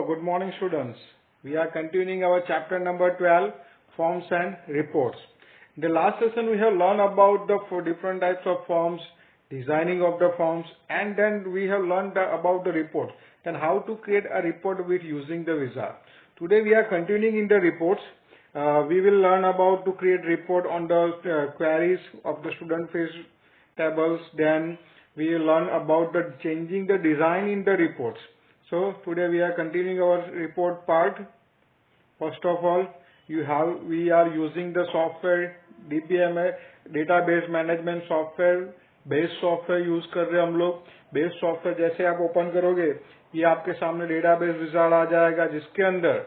good morning students. We are continuing our chapter number 12, forms and reports. In the last session we have learned about the four different types of forms, designing of the forms, and then we have learned about the report and how to create a report with using the wizard. Today we are continuing in the reports. We will learn about to create report on the queries of the student face tables. Then we will learn about the changing the design in the reports. So today we are continuing our report part. First of all, we are using the software DBMS, database management software, base software use कर रहे हैं हम लोग. Base software जैसे आप open करोगे ये आपके सामने डेटाबेस विजार्ड आ जाएगा, जिसके अंदर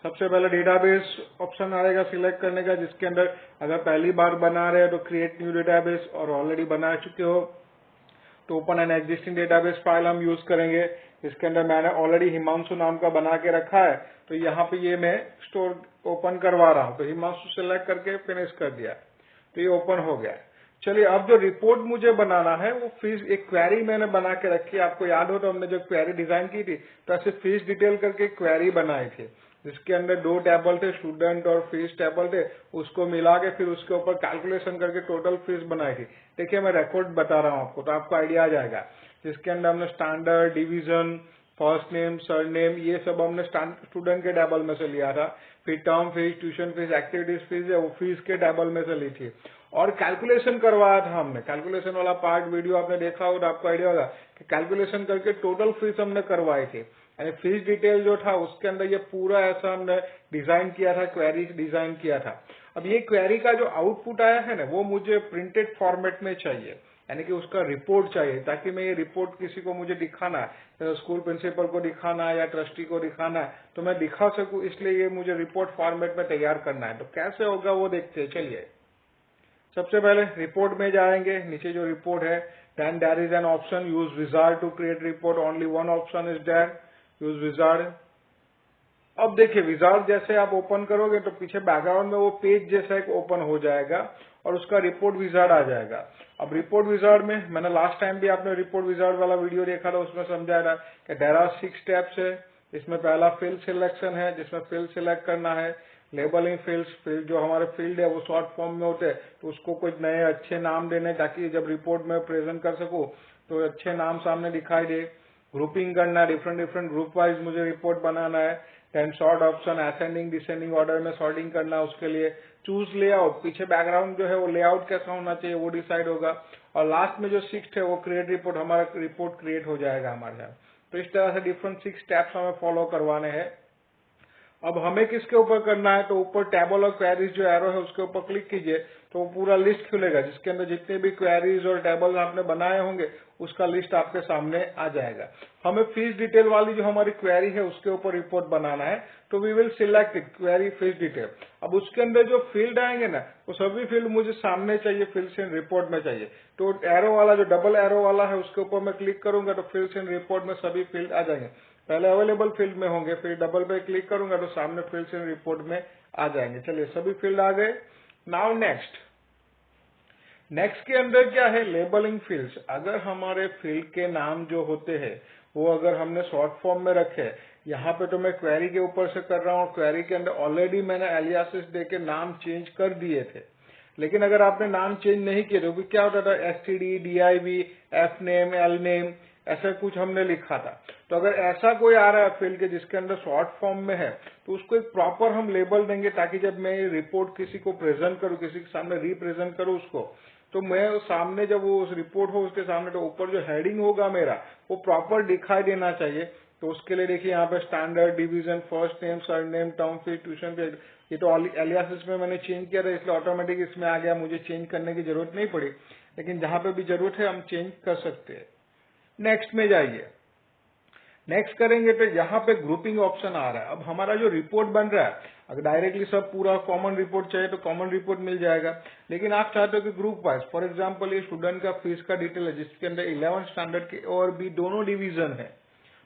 सबसे पहले डेटाबेस ऑप्शन आएगा सिलेक्ट करने का, जिसके अंदर अगर पहली बार बना रहे हैं तो क्रिएट न्यू डेटाबेस, और ऑलरेडी बना चुके हो तो open an existing database file हम यूज करेंगे. इसके अंदर मैंने ऑलरेडी हिमांशु नाम का बना के रखा है, तो यहाँ पे ये मैं स्टोर ओपन करवा रहा हूँ. तो हिमांशु सिलेक्ट करके फिनिश कर दिया, तो ये ओपन हो गया. चलिए अब जो रिपोर्ट मुझे बनाना है वो फीस एक क्वेरी मैंने बना के रखी है. आपको याद हो तो हमने जो क्वेरी डिजाइन की थी तो ऐसे फीस डिटेल करके क्वेरी बनाई थी, जिसके अंदर दो टेबल थे, स्टूडेंट और फीस टेबल थे. उसको मिला के फिर उसके ऊपर कैलकुलेशन करके टोटल फीस बनाई थी. देखिए मैं रिकॉर्ड बता रहा हूँ आपको तो आपको आइडिया आ जाएगा. जिसके अंदर हमने standard, division, first name, surname, ये सब हमने स्टूडेंट के टेबल में से लिया था. फिर term fees, tuition fees, activities fees है वो फीस के टेबल में से ली थी. और कैलकुलेशन करवाया था हमने. कैलकुलेशन वाला पार्ट वीडियो आपने देखा हो तो आपको आइडिया होगा कि कैलकुलेशन करके टोटल फीस हमने करवाई थी. यानी फीस डिटेल जो था उसके अंदर ये पूरा ऐसा हमने डिजाइन किया था, क्वेरी डिजाइन किया था. अब ये क्वेरी का जो आउटपुट आया है ना वो मुझे प्रिंटेड फॉर्मेट में चाहिए, यानी कि उसका रिपोर्ट चाहिए, ताकि मैं ये रिपोर्ट किसी को मुझे दिखाना है, स्कूल प्रिंसिपल को दिखाना है या ट्रस्टी को दिखाना है तो मैं दिखा सकूं. इसलिए ये मुझे रिपोर्ट फॉर्मेट में तैयार करना है. तो कैसे होगा वो देखते हैं. चलिए सबसे पहले रिपोर्ट में जाएंगे. नीचे जो रिपोर्ट है, then there is an option use wizard to create report. Only one option is there, use wizard. अब देखिए विजार्ड जैसे आप ओपन करोगे तो पीछे बैकग्राउंड में वो पेज जैसा एक ओपन हो जाएगा और उसका रिपोर्ट विजार्ड आ जाएगा. अब रिपोर्ट विजार्ड में मैंने लास्ट टाइम भी आपने रिपोर्ट विजार्ड वाला वीडियो देखा था, उसमें समझाया था कि देयर आर 6 स्टेप्स है. इसमें पहला फील्ड सिलेक्शन है, जिसमें फील्ड सिलेक्ट करना है. लेबलिंग फील्ड जो हमारे फील्ड है वो शॉर्ट फॉर्म में होते हैं, तो उसको कुछ नए अच्छे नाम देने ताकि जब रिपोर्ट में प्रेजेंट कर सकूं तो अच्छे नाम सामने दिखाई दे. ग्रुपिंग करना है, डिफरेंट ग्रुप वाइज मुझे रिपोर्ट बनाना है. Then short option, ascending descending order में सॉर्टिंग करना, उसके लिए चूज लेआउट, पीछे बैकग्राउंड जो है वो लेआउट कैसा होना चाहिए वो डिसाइड होगा. और लास्ट में जो 6th है वो क्रिएट रिपोर्ट, हमारा रिपोर्ट क्रिएट हो जाएगा हमारे यहाँ. तो इस तरह से डिफरेंट 6 स्टेप्स हमें फॉलो करवाने हैं. अब हमें किसके ऊपर करना है तो ऊपर टेबल और क्वेरीज जो एरो है उसके ऊपर क्लिक कीजिए तो वो पूरा लिस्ट खुलेगा, जिसके अंदर जितने भी क्वेरीज और टेबल आपने बनाए होंगे उसका लिस्ट आपके सामने आ जाएगा. हमें फीस डिटेल वाली जो हमारी क्वेरी है उसके ऊपर रिपोर्ट बनाना है, तो we will select query fees detail. अब उसके अंदर जो फील्ड आएंगे ना वो सभी फील्ड मुझे सामने चाहिए, फील्ड्स इन रिपोर्ट में चाहिए. तो एरो वाला जो डबल एरो वाला है उसके ऊपर मैं क्लिक करूंगा तो फील्ड्स इन रिपोर्ट में सभी फील्ड आ जाएंगे. पहले अवेलेबल फील्ड में होंगे, फिर डबल पे क्लिक करूंगा तो सामने फील्ड्स इन रिपोर्ट में आ जाएंगे. चलिए सभी फील्ड आ गए. नाउ नेक्स्ट के अंदर क्या है, लेबलिंग फील्ड्स. अगर हमारे फील्ड के नाम जो होते हैं वो अगर हमने शॉर्ट फॉर्म में रखे, यहाँ पे तो मैं क्वेरी के ऊपर से कर रहा हूँ, क्वेरी के अंदर ऑलरेडी मैंने एलियासिस देके नाम चेंज कर दिए थे. लेकिन अगर आपने नाम चेंज नहीं किए तो क्या होता था, STD, DIV, F name, L name, ऐसा कुछ हमने लिखा था. तो अगर ऐसा कोई आ रहा है फील्ड के जिसके अंदर शॉर्ट फॉर्म में है तो उसको एक प्रॉपर हम लेबल देंगे, ताकि जब मैं ये रिपोर्ट किसी को प्रेजेंट करूं, किसी के सामने रिप्रेजेंट करूं उसको, तो मैं सामने जब वो उस रिपोर्ट हो उसके सामने तो ऊपर जो हेडिंग होगा मेरा वो प्रॉपर दिखाई देना चाहिए. तो उसके लिए देखिए यहाँ पे standard, division, first name, surname, term fees, tuition fees, ये तो एलियासिस में मैंने चेंज किया था इसलिए ऑटोमेटिक इसमें आ गया, मुझे चेंज करने की जरूरत नहीं पड़ी. लेकिन जहां पे भी जरूरत है हम चेंज कर सकते हैं. नेक्स्ट में जाइए. नेक्स्ट करेंगे तो यहाँ पे ग्रुपिंग ऑप्शन आ रहा है. अब हमारा जो रिपोर्ट बन रहा है अगर डायरेक्टली सब पूरा कॉमन रिपोर्ट चाहिए तो कॉमन रिपोर्ट मिल जाएगा. लेकिन आप चाहते हो कि ग्रुप वाइज, फॉर एग्जांपल ये स्टूडेंट का फीस का डिटेल है जिसके अंदर 11th स्टैंडर्ड के और भी दोनों डिवीजन है,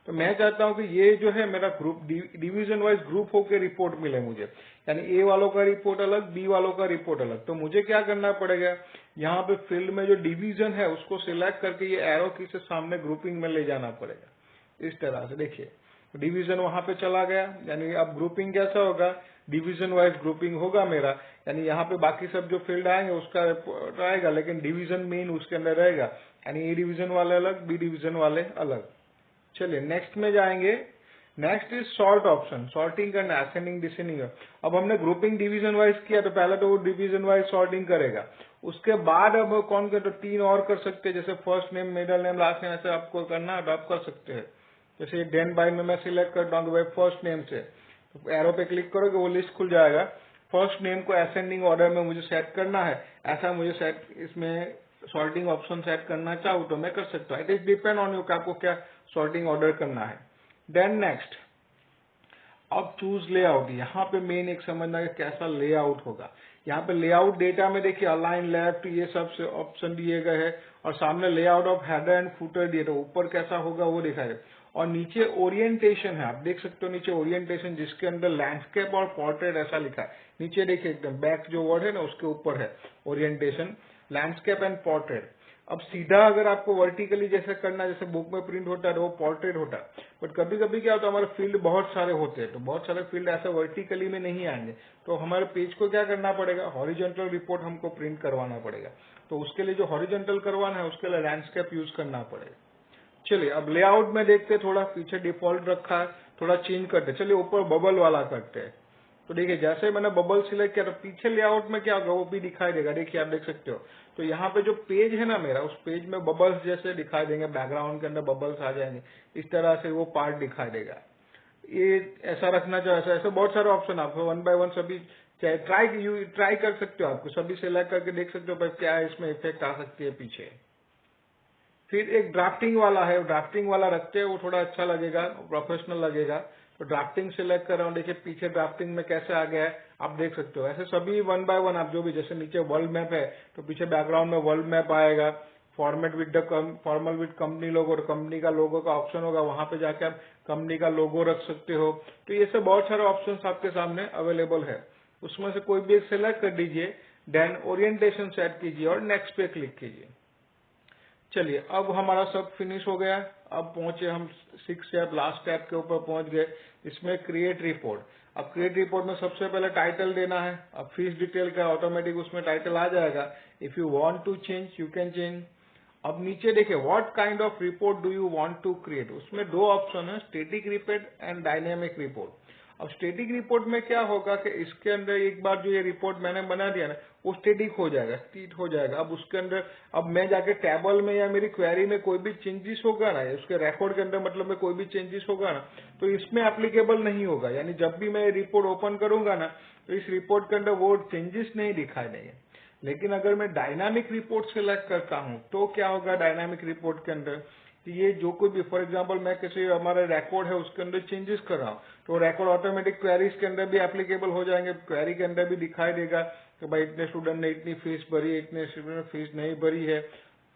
तो मैं चाहता हूं कि ये जो है मेरा ग्रुप डिवीजन वाइज ग्रुप होकर रिपोर्ट मिले मुझे, यानी ए वालों का रिपोर्ट अलग, बी वालों का रिपोर्ट अलग. तो मुझे क्या करना पड़ेगा, यहाँ पे फील्ड में जो डिवीजन है उसको सिलेक्ट करके ये एरो की से सामने ग्रुपिंग में ले जाना पड़ेगा. इस तरह से देखिए डिवीजन वहां पे चला गया, यानी अब ग्रुपिंग कैसा होगा, डिवीजन वाइज ग्रुपिंग होगा मेरा, यानी यहाँ पे बाकी सब जो फील्ड आएंगे उसका रहेगा, लेकिन डिवीजन मेन उसके अंदर रहेगा, यानी ए डिवीजन वाले अलग, बी डिवीजन वाले अलग। चलिए नेक्स्ट में जाएंगे। Next is sort option, sorting करना, असेंडिंग डिसेंडिंग। अब हमने ग्रुपिंग डिवीजन वाइज किया तो पहले तो वो डिवीजन वाइज सॉर्टिंग करेगा, उसके बाद अब कौन कर, तो 3 और कर सकते हैं, जैसे first name, middle name, last name, ऐसे आपको करना है तो आप कर सकते हैं। जैसे देन बाय में मैं सिलेक्ट करता हूँ भाई फर्स्ट नेम से, तो एरो पे क्लिक करोगे वो लिस्ट खुल जाएगा। फर्स्ट नेम को असेंडिंग ऑर्डर में मुझे सेट करना है, ऐसा मुझे सेट इसमें सॉर्टिंग ऑप्शन सेट करना चाहूँ तो मैं कर सकता हूँ। It is depend on you कि आपको क्या सॉर्टिंग ऑर्डर करना है। देन नेक्स्ट, अब चूज लेआउट। यहाँ पे मेन एक समझना है कैसा लेआउट होगा। यहाँ पे लेआउट डेटा में देखिए अलाइन, लेफ्ट, ये सब से ऑप्शन दिए गए हैं, और सामने layout of header and footer दिए, तो ऊपर कैसा होगा वो दिखाएगा। और नीचे ओरिएंटेशन है, आप देख सकते हो नीचे ओरिएंटेशन, जिसके अंदर लैंडस्केप और पोर्ट्रेट ऐसा लिखा है। नीचे देखिए एकदम बैक जो वर्ड है ना उसके ऊपर है ओरिएंटेशन, लैंडस्केप एंड पोर्ट्रेट। अब सीधा अगर आपको वर्टिकली जैसे करना है, जैसे बुक में प्रिंट होता है तो वो पोर्ट्रेट होता है, बट कभी कभी क्या होता है हमारे फील्ड बहुत सारे होते हैं, तो बहुत सारे फील्ड ऐसे वर्टिकली में नहीं आएंगे, तो हमारे पेज को क्या करना पड़ेगा, हॉरिजॉन्टल रिपोर्ट हमको प्रिंट करवाना पड़ेगा। तो उसके लिए जो हॉरिजॉन्टल करवाना है उसके लिए लैंडस्केप यूज करना पड़ेगा। चलिए अब लेआउट में देखते हैं, थोड़ा पीछे डिफॉल्ट रखा है, थोड़ा चेंज करते। चलिए ऊपर बबल वाला करते हैं। तो देखिए जैसे मैंने बबल सिलेक्ट किया तो पीछे लेआउट में क्या होगा वो भी दिखाई देगा। देखिए आप देख सकते हो, तो यहाँ पे जो पेज है ना मेरा, उस पेज में बबल्स जैसे दिखाई देंगे, बैकग्राउंड के अंदर बबल्स आ जाएंगे, इस तरह से वो पार्ट दिखाई देगा। ये ऐसा रखना चाहिए, ऐसा ऐसे बहुत सारे ऑप्शन आपको वन बाय वन सभी ट्राई कर सकते हो, आपको सभी सिलेक्ट करके देख सकते हो भाई क्या इसमें इफेक्ट आ सकती है पीछे। फिर एक ड्राफ्टिंग वाला है, ड्राफ्टिंग वाला रखते हैं, वो थोड़ा अच्छा लगेगा, प्रोफेशनल लगेगा। तो ड्राफ्टिंग सिलेक्ट कर रहा हूँ, देखिए पीछे ड्राफ्टिंग में कैसे आ गया है आप देख सकते हो। ऐसे सभी वन बाय वन आप जो भी, जैसे नीचे वर्ल्ड मैप है तो पीछे बैकग्राउंड में वर्ल्ड मैप आएगा। Format with the formal with company लोगो, और कंपनी का लोगो का ऑप्शन होगा, वहां पे जाके आप कंपनी का लोगो रख सकते हो। तो ये सब बहुत सारे ऑप्शन आपके सामने अवेलेबल है, उसमें से कोई भी एक सिलेक्ट कर दीजिए, देन ओरिएंटेशन सेट कीजिए और नेक्स्ट पे क्लिक कीजिए। चलिए अब हमारा सब फिनिश हो गया। अब पहुंचे हम 6 स्टेप, लास्ट स्टेप के ऊपर पहुंच गए, इसमें क्रिएट रिपोर्ट। अब क्रिएट रिपोर्ट में सबसे पहले टाइटल देना है। अब फीस डिटेल का ऑटोमेटिक उसमें टाइटल आ जाएगा। If you want to change you can change. अब नीचे देखिए what kind of report do you want to create, उसमें 2 ऑप्शन है, static report and dynamic report. अब स्टैटिक रिपोर्ट में क्या होगा कि इसके अंदर एक बार जो ये रिपोर्ट मैंने बना दिया ना वो स्टैटिक हो जाएगा, स्थित हो जाएगा। अब उसके अंदर अब मैं जाके टेबल में या मेरी क्वेरी में कोई भी चेंजेस होगा ना, उसके रिकॉर्ड के अंदर मतलब में कोई भी चेंजेस होगा ना, तो इसमें एप्लीकेबल नहीं होगा। यानी जब भी मैं रिपोर्ट ओपन करूंगा ना तो इस रिपोर्ट के अंदर वो चेंजेस नहीं दिखाई देंगे। लेकिन अगर मैं डायनामिक रिपोर्ट सिलेक्ट करता हूं तो क्या होगा, डायनामिक रिपोर्ट के अंदर ये जो कोई भी, फॉर एग्जांपल मैं किसी हमारा रिकॉर्ड है उसके अंदर चेंजेस कर रहा हूँ तो रिकॉर्ड ऑटोमेटिक क्वेरीज के अंदर भी एप्लीकेबल हो जाएंगे। क्वेरी के अंदर भी दिखाई देगा कि भाई इतने स्टूडेंट ने इतनी फीस भरी है, इतने स्टूडेंट ने फीस नहीं भरी है,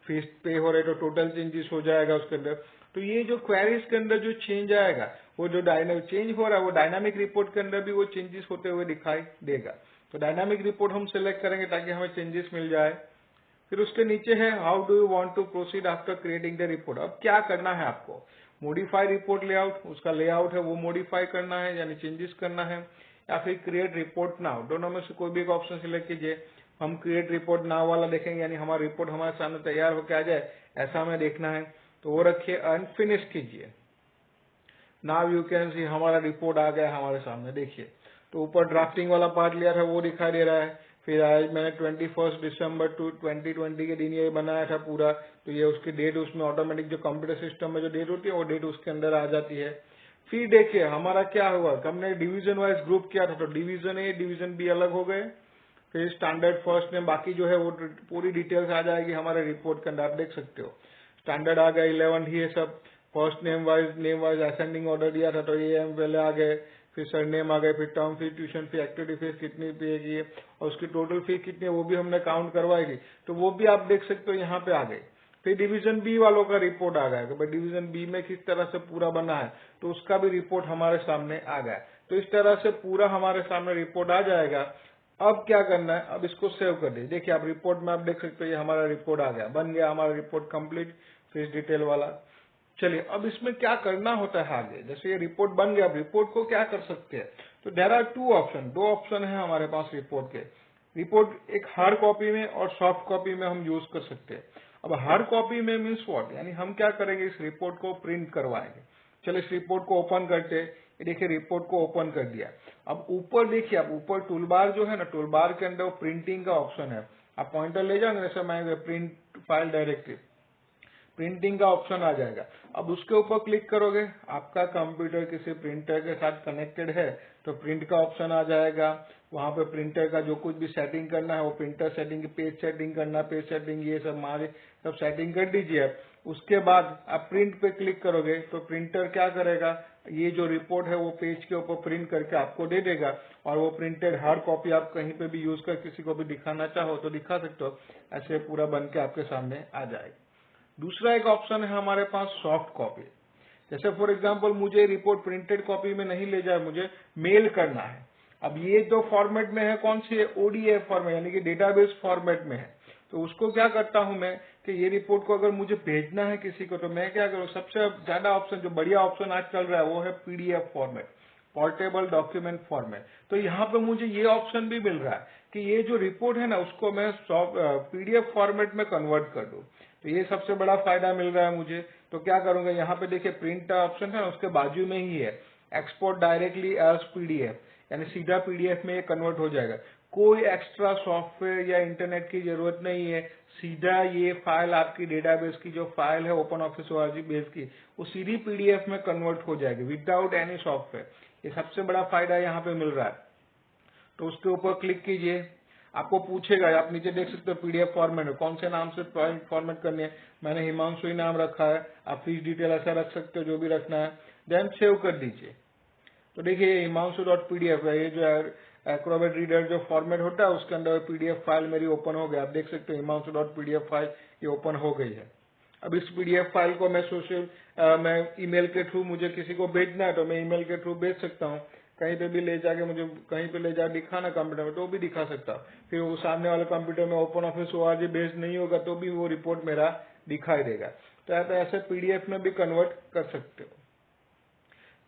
फीस पे हो रही है, तो टोटल चेंजेस हो जाएगा उसके अंदर। तो ये जो क्वेरीज के अंदर जो चेंज आएगा, वो जो डायनामिक चेंज हो रहा है वो डायनामिक रिपोर्ट के अंदर भी वो चेंजेस होते हुए दिखाई देगा। तो डायनामिक रिपोर्ट हम सिलेक्ट करेंगे ताकि हमें चेंजेस मिल जाए। फिर उसके नीचे है how do you want to proceed after creating the report. अब क्या करना है आपको, मॉडिफाई रिपोर्ट लेआउट, उसका लेआउट है वो मॉडिफाई करना है यानी चेंजेस करना है, या फिर क्रिएट रिपोर्ट नाउ। दोनों में से कोई भी एक ऑप्शन सिलेक्ट कीजिए। हम क्रिएट रिपोर्ट नाउ वाला देखेंगे, यानी हमारा रिपोर्ट हमारे सामने तैयार होकर आ जाए ऐसा हमें देखना है, तो वो रखिए एंड फिनिश कीजिए। नाउ यू कैन सी, हमारा रिपोर्ट आ गया हमारे सामने, देखिए। तो ऊपर ड्राफ्टिंग वाला पार्ट लिया था वो दिखाई दे रहा है। फिर आज मैंने 21 दिसंबर 2020 के दिन ये बनाया था पूरा, तो ये उसकी डेट उसमें ऑटोमेटिक जो कंप्यूटर सिस्टम में जो डेट होती है वो डेट उसके अंदर आ जाती है। फिर देखिए हमारा क्या हुआ, हमने डिवीजन वाइज ग्रुप किया था, तो डिवीजन ए डिवीजन बी अलग हो गए। फिर स्टैंडर्ड फर्स्ट नेम बाकी जो है वो पूरी डिटेल्स आ जाएगी हमारे रिपोर्ट के अंदर, आप देख सकते हो। स्टैंडर्ड आ गया 11, ये सब first name wise ascending order दिया था तो ये पहले आ गए। फिर सर नेम आ गए, फिर टर्म फी, ट्यूशन फी, एक्टिविटी फीस कितनी पे की है और उसकी टोटल फी कितनी है वो भी हमने काउंट करवाएगी, तो वो भी आप देख सकते हो यहाँ पे आ गए। फिर डिवीजन बी वालों का रिपोर्ट आ गया कि भाई डिवीजन बी में किस तरह से पूरा बना है, तो उसका भी रिपोर्ट हमारे सामने आ गया। तो इस तरह से पूरा हमारे सामने रिपोर्ट आ जाएगा। अब क्या करना है, अब इसको सेव कर दीजिए। देखिए आप रिपोर्ट में आप देख सकते हो ये हमारा रिपोर्ट आ गया, बन गया हमारा रिपोर्ट कंप्लीट फीस डिटेल वाला। चलिए अब इसमें क्या करना होता है आगे, जैसे ये रिपोर्ट बन गया, अब रिपोर्ट को क्या कर सकते हैं, तो देयर आर टू ऑप्शन, दो ऑप्शन है हमारे पास रिपोर्ट के। रिपोर्ट एक हार्ड कॉपी में और सॉफ्ट कॉपी में हम यूज कर सकते हैं। अब हार्ड कॉपी में मीन्स व्हाट, यानी हम क्या करेंगे, इस रिपोर्ट को प्रिंट करवाएंगे। चलिए इस रिपोर्ट को ओपन करते, ये देखिए रिपोर्ट को ओपन कर दिया। अब ऊपर देखिए, अब ऊपर टूल बार जो है ना, टूल बार के अंदर प्रिंटिंग का ऑप्शन है। आप पॉइंटर ले जाएंगे, जैसे मैं प्रिंट फाइल डायरेक्टरी, प्रिंटिंग का ऑप्शन आ जाएगा। अब उसके ऊपर क्लिक करोगे, आपका कंप्यूटर किसी प्रिंटर के साथ कनेक्टेड है तो प्रिंट का ऑप्शन आ जाएगा। वहां पे प्रिंटर का जो कुछ भी सेटिंग करना है, वो प्रिंटर सेटिंग, पेज सेटिंग करना, पेज सेटिंग, ये सब हमारे सब सेटिंग कर दीजिए। उसके बाद आप प्रिंट पे क्लिक करोगे तो प्रिंटर क्या करेगा, ये जो रिपोर्ट है वो पेज के ऊपर प्रिंट करके आपको दे देगा। और वो प्रिंटेड हार्ड कॉपी आप कहीं पे भी यूज कर किसी को भी दिखाना चाहो तो दिखा सकते हो, ऐसे पूरा बन के आपके सामने आ जाएगा। दूसरा एक ऑप्शन है हमारे पास सॉफ्ट कॉपी। जैसे फॉर एग्जांपल मुझे रिपोर्ट प्रिंटेड कॉपी में नहीं ले जाए, मुझे मेल करना है। अब ये जो फॉर्मेट में है, कौन सी है, ओडीएफ फॉर्मेट, यानी कि डेटाबेस फॉर्मेट में है। तो उसको क्या करता हूं मैं कि ये रिपोर्ट को अगर मुझे भेजना है किसी को, तो मैं क्या करूं, सबसे ज्यादा ऑप्शन, जो बढ़िया ऑप्शन आज चल रहा है वो है PDF format, portable document format. तो यहाँ पे मुझे ये ऑप्शन भी मिल रहा है कि ये जो रिपोर्ट है ना, उसको मैं पीडीएफ फॉर्मेट में कन्वर्ट कर दूं। तो ये सबसे बड़ा फायदा मिल रहा है मुझे। तो क्या करूंगा, यहाँ पे देखिए प्रिंट का ऑप्शन है, उसके बाजू में ही है एक्सपोर्ट डायरेक्टली एज पीडीएफ, यानी सीधा पीडीएफ में ये कन्वर्ट हो जाएगा। कोई एक्स्ट्रा सॉफ्टवेयर या इंटरनेट की जरूरत नहीं है, सीधा ये फाइल आपकी डेटाबेस की जो फाइल है ओपन ऑफिस ओआरजी बेस की, वो सीधी पीडीएफ में कन्वर्ट हो जाएगी विदाउट एनी सॉफ्टवेयर। ये सबसे बड़ा फायदा यहाँ पे मिल रहा है। तो उसके ऊपर क्लिक कीजिए, आपको पूछेगा, आप नीचे देख सकते हो पीडीएफ फॉर्मेट में कौन से नाम से फॉर्मेट करनी है। मैंने हिमांशु ही नाम रखा है, आप फीस डिटेल ऐसा रख सकते हो जो भी रखना है, देन सेव कर दीजिए। तो देखिए हिमांशु डॉट पीडीएफ है, ये जो एक्रोबेट रीडर जो फॉर्मेट होता है उसके अंदर पीडीएफ फाइल मेरी ओपन हो गई। आप देख सकते हो हिमांशु डॉट पीडीएफ फाइल ये ओपन हो गई है। अब इस पीडीएफ फाइल को मैं ईमेल के थ्रू, मुझे किसी को भेजना है तो मैं ईमेल के थ्रू भेज सकता हूँ। कहीं पे भी ले जाके, मुझे कहीं पे ले जा दिखाना कंप्यूटर में तो भी दिखा सकता हूँ। फिर वो सामने वाले कंप्यूटर में ओपन ऑफिस ओआरजी बेस नहीं होगा तो भी वो रिपोर्ट मेरा दिखाई देगा। तो आप ऐसे पीडीएफ में भी कन्वर्ट कर सकते हो।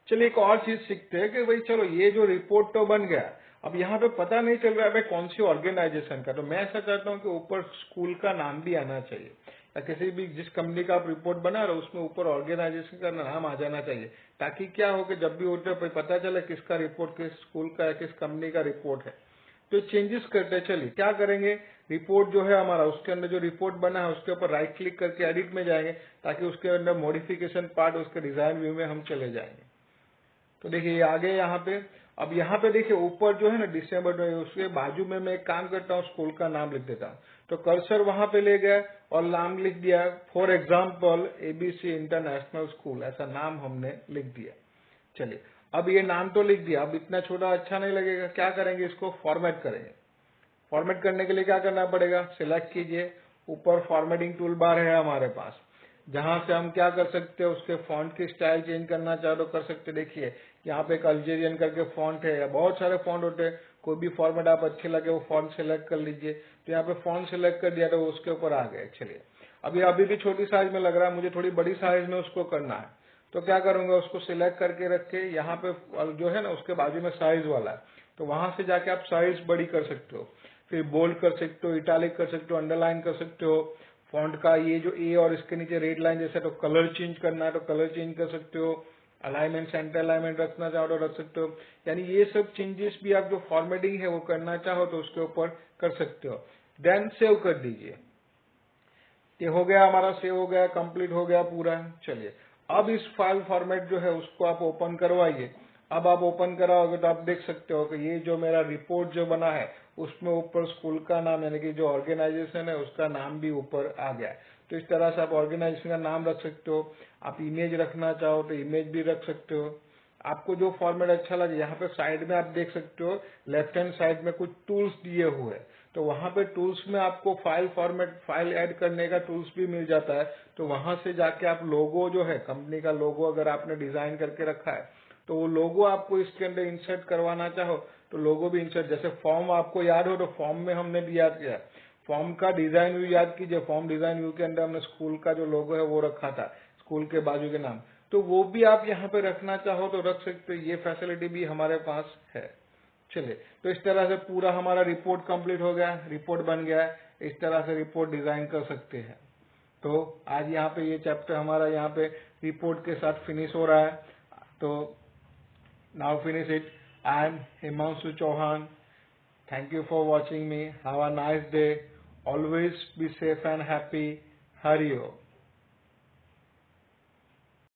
चलिए एक और चीज सीखते हैं कि भाई चलो ये जो रिपोर्ट तो बन गया, अब यहाँ पे पता नहीं चल रहा है भाई कौन सी ऑर्गेनाइजेशन का। तो मैं ऐसा चाहता हूँ कि ऊपर स्कूल का नाम भी आना चाहिए, या किसी भी जिस कंपनी का आप रिपोर्ट बना रहे हो उसमें ऊपर ऑर्गेनाइजेशन का नाम आ जाना चाहिए, ताकि क्या हो कि जब भी उठे पता चले किसका रिपोर्ट, किस स्कूल का है, किस कंपनी का रिपोर्ट है। तो चेंजेस करते चलिए, क्या करेंगे, रिपोर्ट जो है हमारा, उसके अंदर जो रिपोर्ट बना है उसके ऊपर राइट क्लिक करके एडिट में जाएंगे, ताकि उसके अंदर मॉडिफिकेशन पार्ट उसके डिजाइन व्यू में हम चले जाएंगे। तो देखिए आगे यहाँ पे, अब यहाँ पे देखिए ऊपर जो है ना दिसंबर में, उसके बाजू में मैं एक काम करता हूँ, स्कूल का नाम लिख देता हूँ। तो कर्सर वहां पे ले गया और नाम लिख दिया, for example ABC international school, ऐसा नाम हमने लिख दिया। चलिए अब ये नाम तो लिख दिया, अब इतना छोटा अच्छा नहीं लगेगा, क्या करेंगे, इसको फॉर्मेट करेंगे। फॉर्मेट करने के लिए क्या करना पड़ेगा, सिलेक्ट कीजिए, ऊपर फॉर्मेटिंग टूल बार है हमारे पास, जहां से हम क्या कर सकते हैं, उसके फॉन्ट की स्टाइल चेंज करना चाहो तो कर सकते। देखिए यहाँ पे एक अल्जेरियन करके फॉन्ट है, या बहुत सारे फॉन्ट होते हैं, कोई भी फॉर्मेट आप अच्छे लगे वो फॉन्ट सिलेक्ट कर लीजिए। तो यहाँ पे फॉन्ट सिलेक्ट कर दिया तो उसके ऊपर आ गए। चलिए अब ये अभी भी छोटी साइज में लग रहा है, मुझे थोड़ी बड़ी साइज में उसको करना है। तो क्या करूंगा, उसको सिलेक्ट करके रख के यहाँ पे जो है ना उसके बाजू में साइज वाला है, तो वहां से जाके आप साइज बड़ी कर सकते हो, फिर बोल्ड कर सकते हो, इटालिक कर सकते हो, अंडरलाइन कर सकते हो। फॉन्ट का ये जो ए और इसके नीचे रेड लाइन जैसे, तो कलर चेंज करना है तो कलर चेंज कर सकते हो। अलाइनमेंट, सेंटर अलाइनमेंट रखना चाहो तो रख सकते हो। यानी ये सब चेंजेस भी आप जो फॉर्मेटिंग है वो करना चाहो तो उसके ऊपर कर सकते हो। देन सेव कर दीजिए। ये हो गया हमारा, सेव हो गया, कंप्लीट हो गया पूरा। चलिए अब इस फाइल फॉर्मेट जो है उसको आप ओपन करवाइए। अब आप ओपन कराओगे तो आप देख सकते हो कि ये जो मेरा रिपोर्ट जो बना है उसमें ऊपर स्कूल का नाम, यानी कि जो ऑर्गेनाइजेशन है उसका नाम भी ऊपर आ गया है। तो इस तरह से आप ऑर्गेनाइजेशन का नाम रख सकते हो। आप इमेज रखना चाहो तो इमेज भी रख सकते हो, आपको जो फॉर्मेट अच्छा लगे। यहाँ पे साइड में आप देख सकते हो, लेफ्ट हैंड साइड में कुछ टूल्स दिए हुए हैं, तो वहां पे टूल्स में आपको फाइल फॉर्मेट, फाइल ऐड करने का टूल्स भी मिल जाता है। तो वहां से जाके आप लोगो जो है, कंपनी का लोगो अगर आपने डिजाइन करके रखा है तो वो लोगो आपको इसके अंदर इंसर्ट करवाना चाहो तो लोगो भी इंसर्ट। जैसे फॉर्म आपको याद हो तो फॉर्म में हमने दिया किया, फॉर्म का डिजाइन व्यू याद कीजिए, फॉर्म डिजाइन व्यू के अंदर हमने स्कूल का जो लोगो है वो रखा था, स्कूल के बाजू के नाम, तो वो भी आप यहाँ पे रखना चाहो तो रख सकते हो, ये फैसिलिटी भी हमारे पास है। चलिए, तो इस तरह से पूरा हमारा रिपोर्ट कंप्लीट हो गया, रिपोर्ट बन गया है। इस तरह से रिपोर्ट डिजाइन कर सकते हैं। तो आज यहाँ पे ये चैप्टर हमारा यहाँ पे रिपोर्ट के साथ फिनिश हो रहा है। तो now finish it. I am Himanshu Chauhan. Thank you for watching me. Have a nice day. Always be safe and happy. Hari Om.